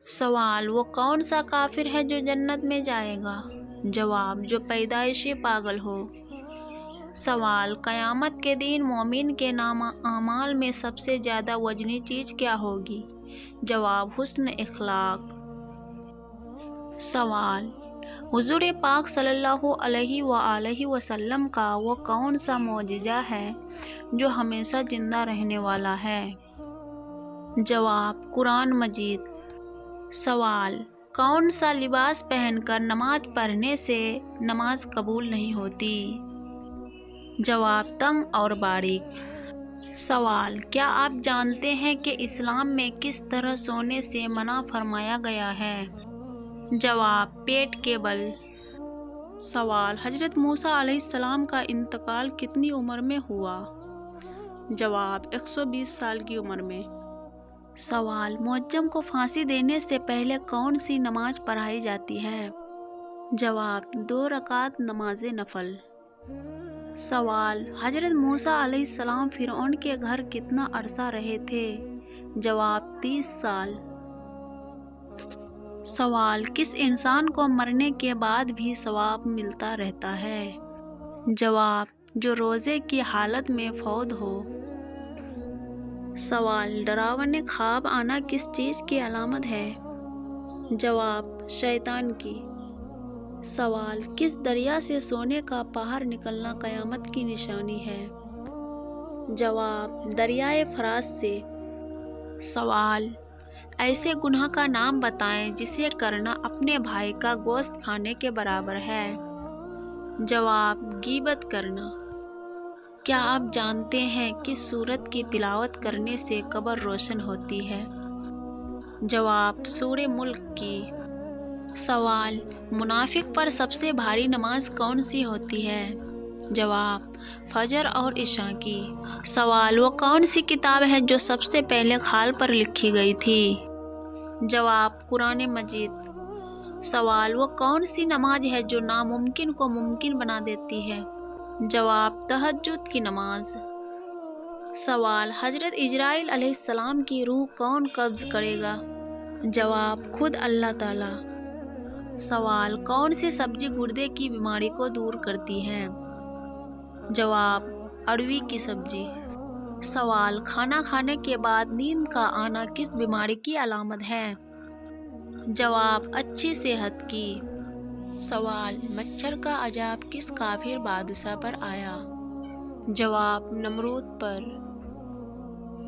سوال: وہ کون سا کافر ہے جو جنت میں جائے گا؟ جواب: جو پیدائشی پاگل ہو۔ سوال: قیامت کے دن مومن کے اعمال میں سب سے زیادہ وزنی چیز کیا ہوگی؟ جواب: حسن اخلاق۔ سوال: حضور پاک صلی اللہ علیہ وآلہ وسلم کا وہ کون سا معجزہ ہے جو ہمیشہ زندہ رہنے والا ہے؟ جواب: قرآن مجید۔ سوال: کون سا لباس پہن کر نماز پڑھنے سے نماز قبول نہیں ہوتی؟ جواب: تنگ اور باریک۔ سوال: کیا آپ جانتے ہیں کہ اسلام میں کس طرح سونے سے منع فرمایا گیا ہے؟ جواب: پیٹ کے بل۔ سوال: حضرت موسیٰ علیہ السلام کا انتقال کتنی عمر میں ہوا؟ جواب: 120 سال کی عمر میں۔ سوال: مجرم کو پھانسی دینے سے پہلے کون سی نماز پڑھائی جاتی ہے؟ جواب: 2 رکعت نماز نفل۔ سوال: حضرت موسیٰ علیہ السلام فرعون کے گھر کتنا عرصہ رہے تھے؟ جواب: 30 سال۔ سوال: کس انسان کو مرنے کے بعد بھی ثواب ملتا رہتا ہے؟ جواب: جو روزے کی حالت میں فوت ہو۔ سوال: ڈراونے خواب آنا کس چیز کی علامت ہے؟ جواب: شیطان کی۔ سوال: کس دریا سے سونے کا پہاڑ نکلنا قیامت کی نشانی ہے؟ جواب: دریائے فرات سے۔ سوال: ایسے گناہ کا نام بتائیں جسے کرنا اپنے بھائی کا گوشت کھانے کے برابر ہے۔ جواب: غیبت کرنا۔ کیا آپ جانتے ہیں کس سورت کی تلاوت کرنے سے قبر روشن ہوتی ہے؟ جواب: سورہ ملک کی۔ سوال: منافق پر سب سے بھاری نماز کون سی ہوتی ہے؟ جواب: فجر اور عشاء کی۔ سوال: وہ کون سی کتاب ہے جو سب سے پہلے خال پر لکھی گئی تھی؟ جواب: قرآن مجید۔ سوال: وہ کون سی نماز ہے جو ناممکن کو ممکن بنا دیتی ہے؟ جواب: تہجد کی نماز۔ سوال: حضرت اسرائیل علیہ السلام کی روح کون قبض کرے گا؟ جواب: خود اللہ تعالی۔ سوال: کون سی سبزی گردے کی بیماری کو دور کرتی ہے؟ جواب: اروی کی سبزی۔ سوال: کھانا کھانے کے بعد نیند کا آنا کس بیماری کی علامت ہے؟ جواب: اچھی صحت کی۔ سوال: مچھر کا عذاب کس کافر بادشاہ پر آیا؟ جواب: نمرود پر۔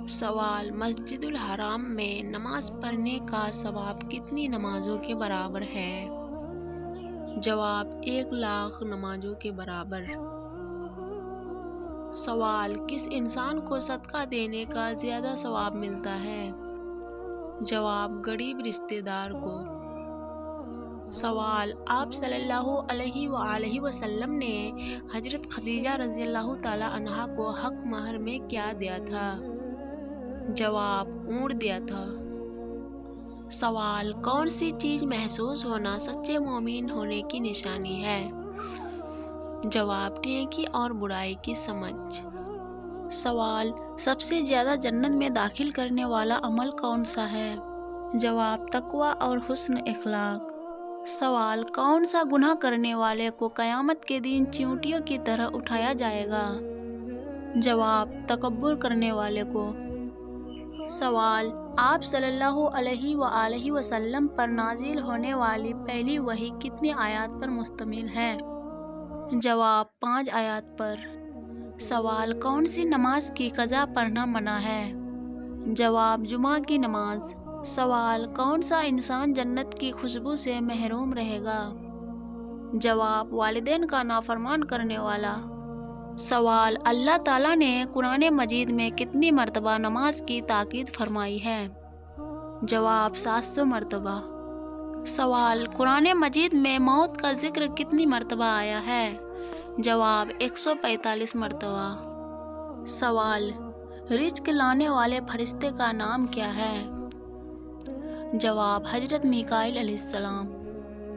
سوال: مسجد الحرام میں نماز پڑھنے کا ثواب کتنی نمازوں کے برابر ہے؟ جواب: 1,00,000 نمازوں کے برابر۔ سوال: کس انسان کو صدقہ دینے کا زیادہ ثواب ملتا ہے؟ جواب: غریب رشتہ دار کو۔ سوال: آپ صلی اللہ علیہ وآلہ وسلم نے حضرت خدیجہ رضی اللہ تعالی عنہا کو حق مہر میں کیا دیا تھا؟ جواب: اونٹ دیا تھا۔ سوال: کون سی چیز محسوس ہونا سچے مومن ہونے کی نشانی ہے؟ جواب: نیکی اور برائی کی سمجھ۔ سوال: سب سے زیادہ جنت میں داخل کرنے والا عمل کون سا ہے؟ جواب: تقویٰ اور حسن اخلاق۔ سوال: کون سا گناہ کرنے والے کو قیامت کے دن چیونٹیوں کی طرح اٹھایا جائے گا؟ جواب: تکبر کرنے والے کو۔ سوال: آپ صلی اللہ علیہ وآلہ وسلم پر نازل ہونے والی پہلی وحی کتنی آیات پر مشتمل ہے؟ جواب: 5 آیات پر۔ سوال: کون سی نماز کی قضا پڑھنا منع ہے؟ جواب: جمعہ کی نماز۔ سوال: کون سا انسان جنت کی خوشبو سے محروم رہے گا؟ جواب: والدین کا نافرمان کرنے والا۔ سوال: اللہ تعالیٰ نے قرآن مجید میں کتنی مرتبہ نماز کی تاکید فرمائی ہے؟ جواب: 700 مرتبہ۔ سوال: قرآن مجید میں موت کا ذکر کتنی مرتبہ آیا ہے؟ جواب: 145 مرتبہ۔ سوال: رزق لانے والے فرشتے کا نام کیا ہے؟ جواب: حضرت میکائیل علیہ السلام۔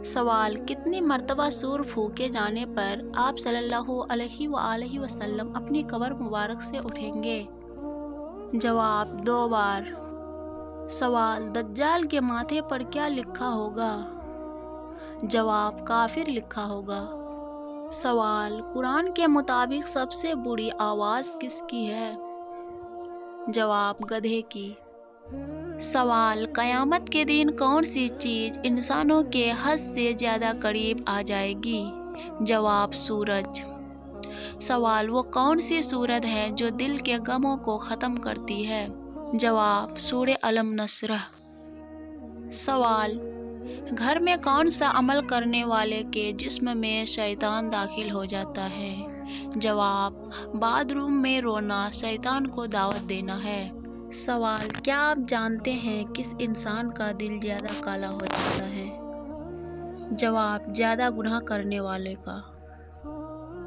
سوال: کتنی مرتبہ سور پھونکے جانے پر آپ صلی اللہ علیہ وآلہ وسلم اپنی قبر مبارک سے اٹھیں گے؟ جواب: 2 بار۔ سوال: دجال کے ماتھے پر کیا لکھا ہوگا؟ جواب: کافر لکھا ہوگا۔ سوال: قرآن کے مطابق سب سے بری آواز کس کی ہے؟ جواب: گدھے کی۔ سوال: قیامت کے دن کون سی چیز انسانوں کے حد سے زیادہ قریب آ جائے گی؟ جواب: سورج۔ سوال: وہ کون سی سورت ہے جو دل کے غموں کو ختم کرتی ہے؟ جواب: سورہ الم نشرح۔ سوال: گھر میں کون سا عمل کرنے والے کے جسم میں شیطان داخل ہو جاتا ہے؟ جواب: باتھ روم میں رونا شیطان کو دعوت دینا ہے۔ سوال: کیا آپ جانتے ہیں کس انسان کا دل زیادہ کالا ہو جاتا ہے؟ جواب: زیادہ گناہ کرنے والے کا۔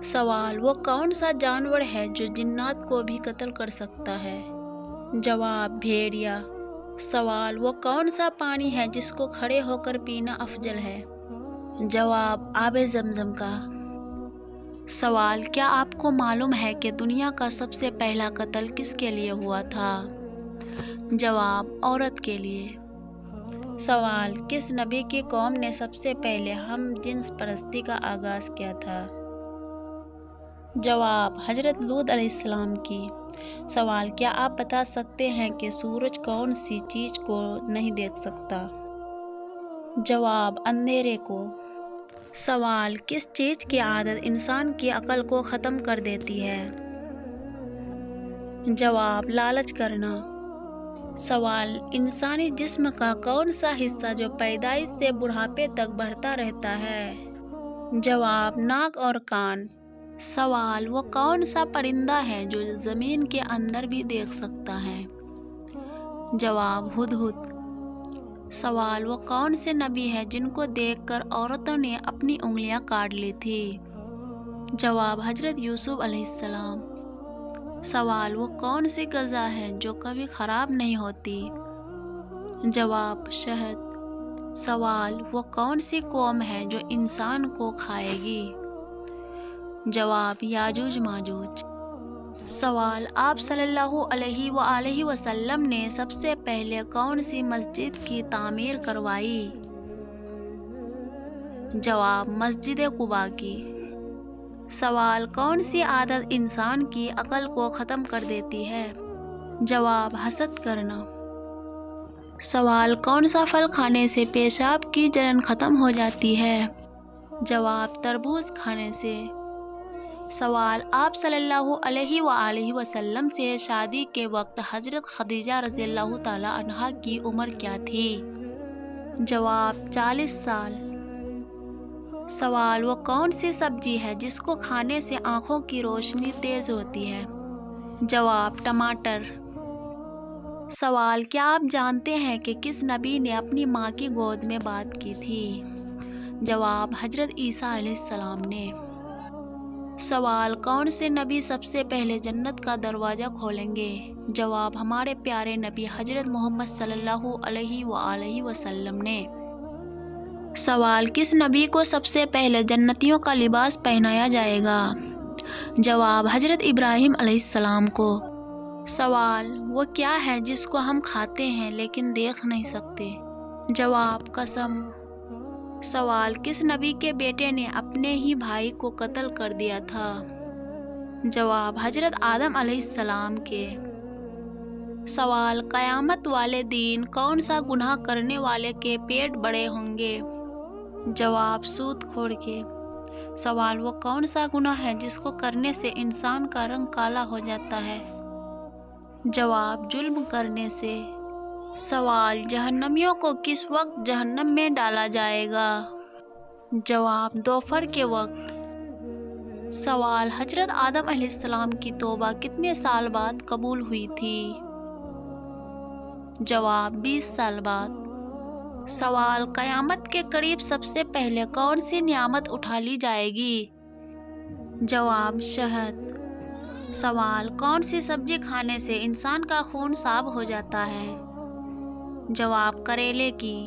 سوال: وہ کون سا جانور ہے جو جنات کو بھی قتل کر سکتا ہے؟ جواب: بھیڑیا۔ سوال: وہ کون سا پانی ہے جس کو کھڑے ہو کر پینا افضل ہے؟ جواب: آب زمزم کا۔ سوال: کیا آپ کو معلوم ہے کہ دنیا کا سب سے پہلا قتل کس کے لیے ہوا تھا؟ جواب: عورت کے لیے۔ سوال: کس نبی کی قوم نے سب سے پہلے ہم جنس پرستی کا آغاز کیا تھا؟ جواب: حضرت لوط علیہ السلام کی۔ سوال: کیا آپ بتا سکتے ہیں کہ سورج کون سی چیز کو نہیں دیکھ سکتا؟ جواب: اندھیرے کو۔ سوال: کس چیز کی عادت انسان کی عقل کو ختم کر دیتی ہے؟ جواب: لالچ کرنا۔ سوال: انسانی جسم کا کون سا حصہ جو پیدائش سے بڑھاپے تک بڑھتا رہتا ہے؟ جواب: ناک اور کان۔ سوال: وہ کون سا پرندہ ہے جو زمین کے اندر بھی دیکھ سکتا ہے؟ جواب: ہدہد۔ سوال: وہ کون سے نبی ہیں جن کو دیکھ کر عورتوں نے اپنی انگلیاں کاٹ لی تھی؟ جواب: حضرت یوسف علیہ السلام۔ سوال: وہ کون سی غذا ہے جو کبھی خراب نہیں ہوتی؟ جواب: شہد۔ سوال: وہ کون سی قوم ہے جو انسان کو کھائے گی؟ جواب: یاجوج ماجوج۔ سوال: آپ صلی اللہ علیہ وآلہ وسلم نے سب سے پہلے کون سی مسجد کی تعمیر کروائی؟ جواب: مسجد قباء کی۔ سوال: کون سی عادت انسان کی عقل کو ختم کر دیتی ہے؟ جواب: حسد کرنا۔ سوال: کون سا پھل کھانے سے پیشاب کی جلن ختم ہو جاتی ہے؟ جواب: تربوز کھانے سے۔ سوال: آپ صلی اللہ علیہ وآلہ وسلم سے شادی کے وقت حضرت خدیجہ رضی اللہ تعالی عنہا کی عمر کیا تھی؟ جواب: 40 سال۔ سوال: وہ کون سی سبزی ہے جس کو کھانے سے آنکھوں کی روشنی تیز ہوتی ہے؟ جواب: ٹماٹر۔ سوال: کیا آپ جانتے ہیں کہ کس نبی نے اپنی ماں کی گود میں بات کی تھی؟ جواب: حضرت عیسیٰ علیہ السلام نے۔ سوال: کون سے نبی سب سے پہلے جنت کا دروازہ کھولیں گے؟ جواب: ہمارے پیارے نبی حضرت محمد صلی اللہ علیہ وآلہ وسلم نے۔ سوال: کس نبی کو سب سے پہلے جنتیوں کا لباس پہنایا جائے گا؟ جواب: حضرت ابراہیم علیہ السلام کو۔ سوال: وہ کیا ہے جس کو ہم کھاتے ہیں لیکن دیکھ نہیں سکتے؟ جواب: قسم۔ سوال: کس نبی کے بیٹے نے اپنے ہی بھائی کو قتل کر دیا تھا؟ جواب: حضرت آدم علیہ السلام کے۔ سوال: قیامت والے دن کون سا گناہ کرنے والے کے پیٹ بڑے ہوں گے؟ جواب: سود خور کے۔ سوال: وہ کون سا گناہ ہے جس کو کرنے سے انسان کا رنگ کالا ہو جاتا ہے؟ جواب: ظلم کرنے سے۔ سوال: جہنمیوں کو کس وقت جہنم میں ڈالا جائے گا؟ جواب: دوپہر کے وقت۔ سوال: حضرت آدم علیہ السلام کی توبہ کتنے سال بعد قبول ہوئی تھی؟ جواب: 20 سال بعد۔ سوال: قیامت کے قریب سب سے پہلے کون سی نعمت اٹھا لی جائے گی؟ جواب: شہد۔ سوال: کون سی سبزی کھانے سے انسان کا خون صاف ہو جاتا ہے؟ جواب: کریلے کی۔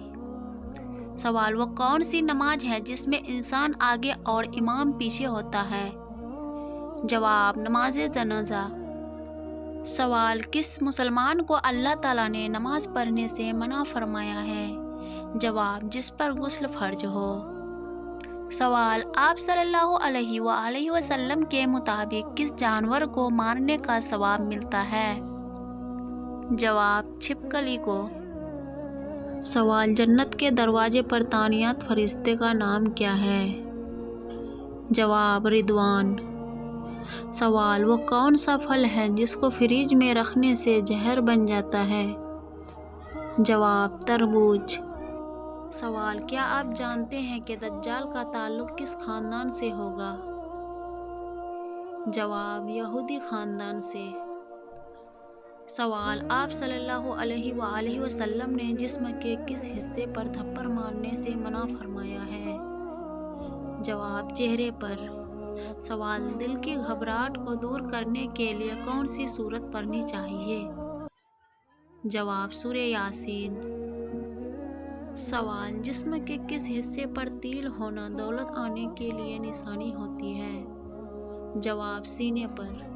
سوال: وہ کون سی نماز ہے جس میں انسان آگے اور امام پیچھے ہوتا ہے؟ جواب: نماز جنازہ۔ سوال، کس مسلمان کو اللہ تعالیٰ نے نماز پڑھنے سے منع فرمایا ہے؟ جواب، جس پر غسل فرض ہو۔ سوال، آپ صلی اللہ علیہ وآلہ وسلم کے مطابق کس جانور کو مارنے کا ثواب ملتا ہے؟ جواب، چھپکلی کو۔ سوال، جنت کے دروازے پر تعینات فرشتے کا نام کیا ہے؟ جواب، رضوان۔ سوال، وہ کون سا پھل ہے جس کو فریج میں رکھنے سے زہر بن جاتا ہے؟ جواب، تربوز۔ سوال، کیا آپ جانتے ہیں کہ دجال کا تعلق کس خاندان سے ہوگا؟ جواب، یہودی خاندان سے۔ سوال، آپ صلی اللہ علیہ وآلہ وسلم نے جسم کے کس حصے پر تھپڑ مارنے سے منع فرمایا ہے؟ جواب، چہرے پر۔ سوال، دل کی گھبراہٹ کو دور کرنے کے لیے کون سی سورت پڑھنی چاہیے؟ جواب، سورہ یاسین۔ سوال، جسم کے کس حصے پر تیل ہونا دولت آنے کے لیے نشانی ہوتی ہے؟ جواب، سینے پر۔